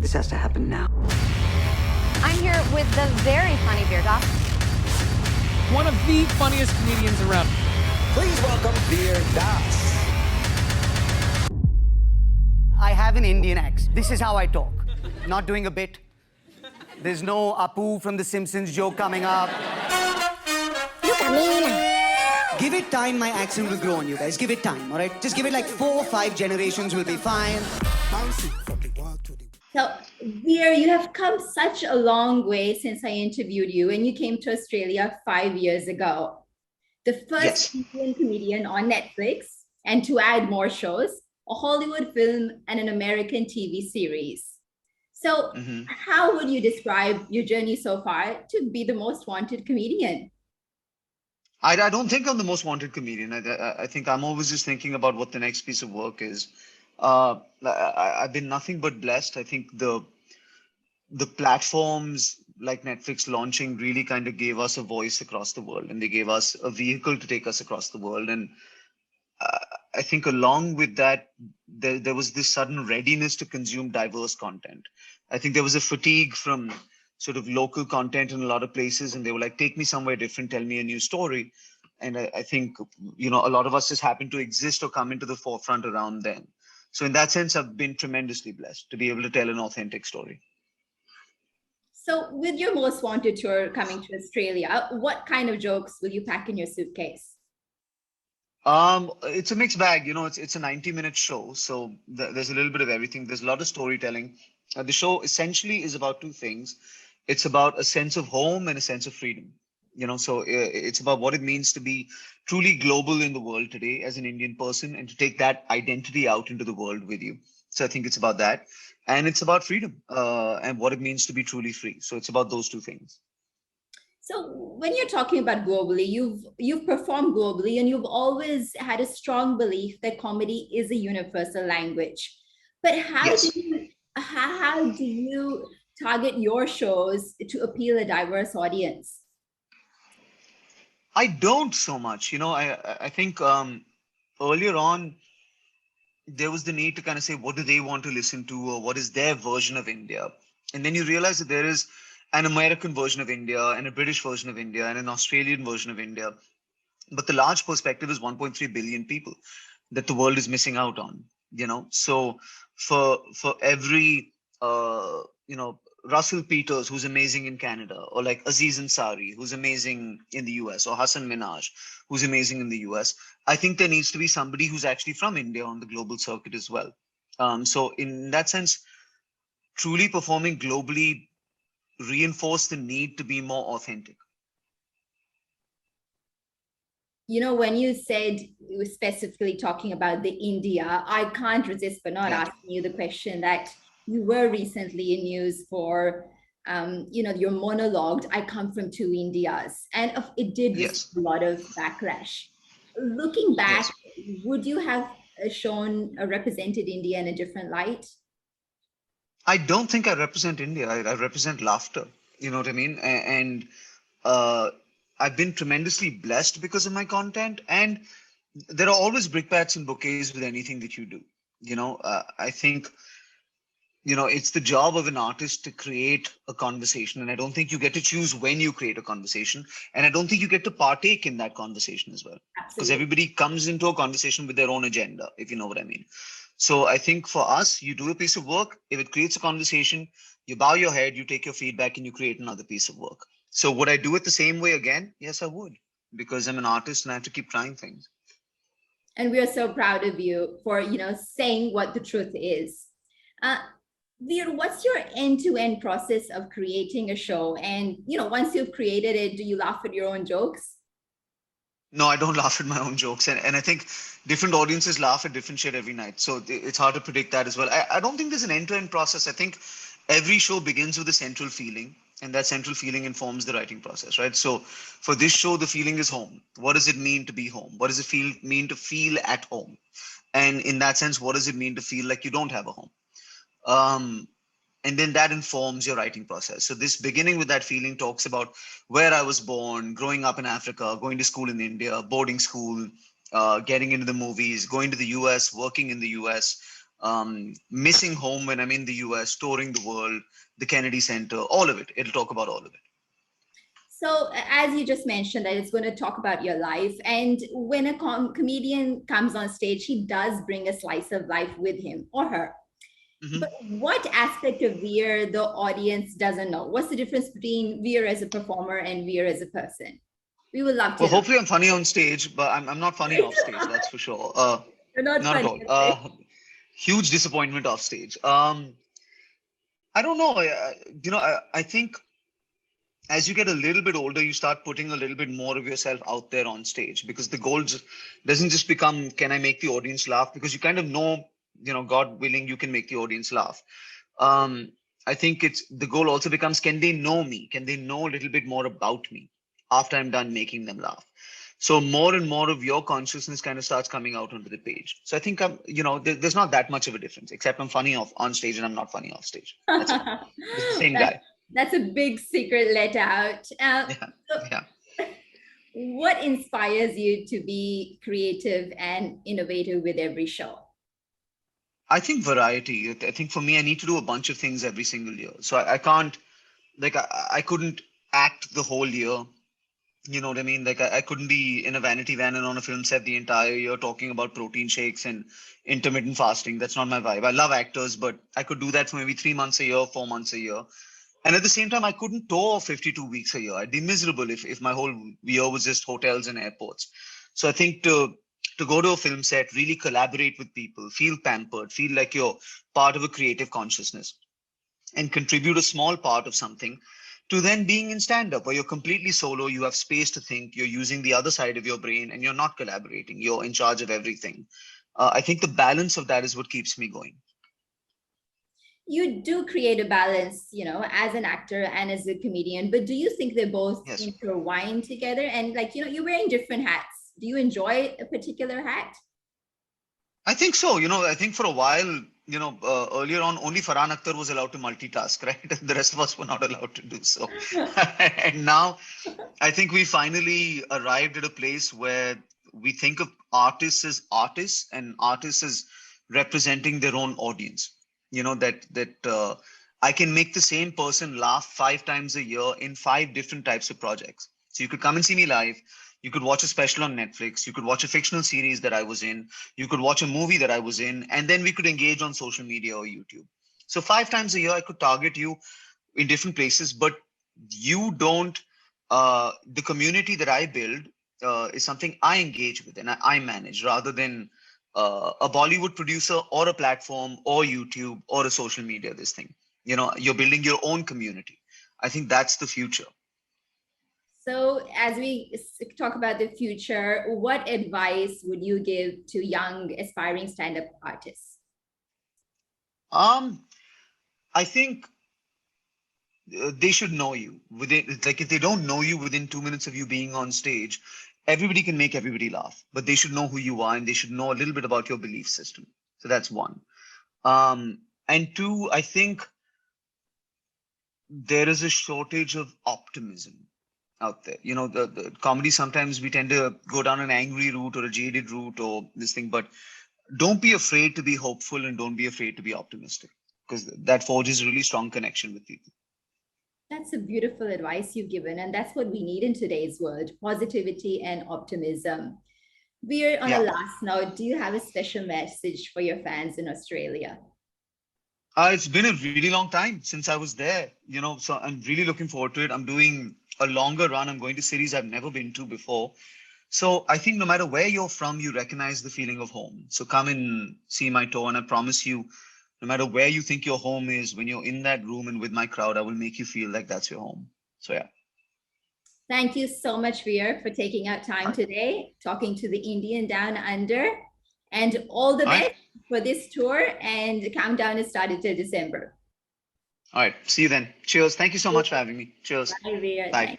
This has to happen now. I'm here with the very funny Beer Doc. One of the funniest comedians around. Please welcome Beer Das. I have an Indian accent. This is how I talk. Not doing a bit. There's no Apu from The Simpsons joke coming up. Look at me now. Give it time, my accent will grow on you guys. Give it time, all right? Just give it like 4 or 5 generations, will be fine. So, Veer, you have come such a long way since I interviewed you, and you came to Australia 5 years ago. The first Indian comedian on Netflix, and to add more shows, a Hollywood film and an American TV series. So, how would you describe your journey so far to be the most wanted comedian? I don't think I'm the most wanted comedian. I think I'm always just thinking about what the next piece of work is. I've been nothing but blessed. I think the platforms like Netflix launching really kind of gave us a voice across the world, and they gave us a vehicle to take us across the world. And I think along with that, there was this sudden readiness to consume diverse content. I think there was a fatigue from sort of local content in a lot of places, and they were like, take me somewhere different, tell me a new story. And I think, a lot of us just happened to exist or come into the forefront around then. So in that sense, I've been tremendously blessed to be able to tell an authentic story. So with your Most Wanted tour coming to Australia, what kind of jokes will you pack in your suitcase? It's a mixed bag. It's a 90-minute show. So there's a little bit of everything. There's a lot of storytelling. The show essentially is about 2 things. It's about a sense of home and a sense of freedom. So it's about what it means to be truly global in the world today as an Indian person, and to take that identity out into the world with you. So I think it's about that. And it's about freedom and what it means to be truly free. So it's about those 2 things. So when you're talking about globally, you've performed globally, and you've always had a strong belief that comedy is a universal language. But how do you target your shows to appeal a diverse audience? I don't so much. I think earlier on, there was the need to kind of say, what do they want to listen to, or what is their version of India? And then you realize that there is an American version of India, and a British version of India, and an Australian version of India. But the large perspective is 1.3 billion people that the world is missing out on. So for every Russell Peters, who's amazing in Canada, or like Aziz Ansari, who's amazing in the US, or Hassan Minhaj, who's amazing in the US, I think there needs to be somebody who's actually from India on the global circuit as well. So in that sense, truly performing globally reinforced the need to be more authentic. When you said you were specifically talking about the India, I can't resist but not asking you the question that you were recently in news for, your monologue, I come from 2 Indias, and it did receive a lot of backlash. Looking back, would you have represented India in a different light? I don't think I represent India. I represent laughter. You know what I mean? And I've been tremendously blessed because of my content. And there are always brickbats and bouquets with anything that you do. I think, it's the job of an artist to create a conversation. And I don't think you get to choose when you create a conversation. And I don't think you get to partake in that conversation as well. Because everybody comes into a conversation with their own agenda, if you know what I mean. So I think for us, you do a piece of work. If it creates a conversation, you bow your head, you take your feedback, and you create another piece of work. So would I do it the same way again? Yes, I would, because I'm an artist and I have to keep trying things. And we are so proud of you for, saying what the truth is. Veer, what's your end-to-end process of creating a show? And, once you've created it, do you laugh at your own jokes? No, I don't laugh at my own jokes. And I think different audiences laugh at different shit every night. So it's hard to predict that as well. I don't think there's an end-to-end process. I think every show begins with a central feeling, and that central feeling informs the writing process, right? So for this show, the feeling is home. What does it mean to be home? What does it mean to feel at home? And in that sense, what does it mean to feel like you don't have a home? And then that informs your writing process. So this beginning with that feeling talks about where I was born, growing up in Africa, going to school in India, boarding school, getting into the movies, going to the US, working in the US, missing home when I'm in the US, touring the world, the Kennedy Center, all of it. It'll talk about all of it. So, as you just mentioned, that it's going to talk about your life. And when a comedian comes on stage, he does bring a slice of life with him or her. Mhm. But what aspect of Veer the audience doesn't know? What's the difference between Veer as a performer and Veer as a person? We would love to Well, know. hopefully I'm funny on stage, but I'm not funny off stage, that's for sure. You're not Not at funny. all. Huge disappointment off stage. I don't know. I think as you get a little bit older, you start putting a little bit more of yourself out there on stage, because the goal doesn't just become, can I make the audience laugh? Because you kind of know, God willing, you can make the audience laugh. I think the goal also becomes, can they know me? Can they know a little bit more about me after I'm done making them laugh? So more and more of your consciousness kind of starts coming out onto the page. So I think there's not that much of a difference, except I'm funny on stage and I'm not funny off stage. That's it. It's the same guy. That's a big secret let out. Yeah. What inspires you to be creative and innovative with every show? I think variety. I think for me, I need to do a bunch of things every single year. So I can't, I couldn't act the whole year. You know what I mean? I couldn't be in a vanity van and on a film set the entire year talking about protein shakes and intermittent fasting. That's not my vibe. I love actors, but I could do that for maybe 3 months a year, 4 months a year. And at the same time, I couldn't tour 52 weeks a year. I'd be miserable if my whole year was just hotels and airports. So I think to go to a film set, really collaborate with people, feel pampered, feel like you're part of a creative consciousness, and contribute a small part of something, to then being in stand-up where you're completely solo, you have space to think, you're using the other side of your brain and you're not collaborating, you're in charge of everything. I think the balance of that is what keeps me going. You do create a balance, as an actor and as a comedian, but do you think they're both Yes. intertwined together? And you're wearing different hats. Do you enjoy a particular hat? I think so. I think for a while, earlier on, only Farhan Akhtar was allowed to multitask, right? The rest of us were not allowed to do so. And now I think we finally arrived at a place where we think of artists as artists and artists as representing their own audience. That I can make the same person laugh 5 times a year in 5 different types of projects. So you could come and see me live. You could watch a special on Netflix. You could watch a fictional series that I was in. You could watch a movie that I was in. And then we could engage on social media or YouTube. So 5 times a year, I could target you in different places. But you don't, the community that I build is something I engage with and I manage, rather than a Bollywood producer or a platform or YouTube or a social media, this thing. You're building your own community. I think that's the future. So as we talk about the future, what advice would you give to young aspiring stand-up artists? I think they should know you. If they don't know you within 2 minutes of you being on stage, everybody can make everybody laugh, but they should know who you are and they should know a little bit about your belief system. So that's one. And 2, I think there is a shortage of optimism out there. The comedy, sometimes we tend to go down an angry route or a jaded route or this thing, but don't be afraid to be hopeful and don't be afraid to be optimistic, because that forges a really strong connection with people. That's a beautiful advice you've given, and that's what we need in today's world: positivity and optimism. We're on a last note. Do you have a special message for your fans in Australia? It's been a really long time since I was there, so I'm really looking forward to it. I'm doing a longer run. I'm going to cities I've never been to before. So I think no matter where you're from, you recognize the feeling of home. So come and see my tour, and I promise you, no matter where you think your home is, when you're in that room and with my crowd, I will make you feel like that's your home. So yeah. Thank you so much, Veer, for taking out time today, talking to the Indian Down Under, and all the best for this tour. And the countdown has started till December. All right. See you then. Cheers. Thank you so much for having me. Cheers. Bye, Veer. Bye.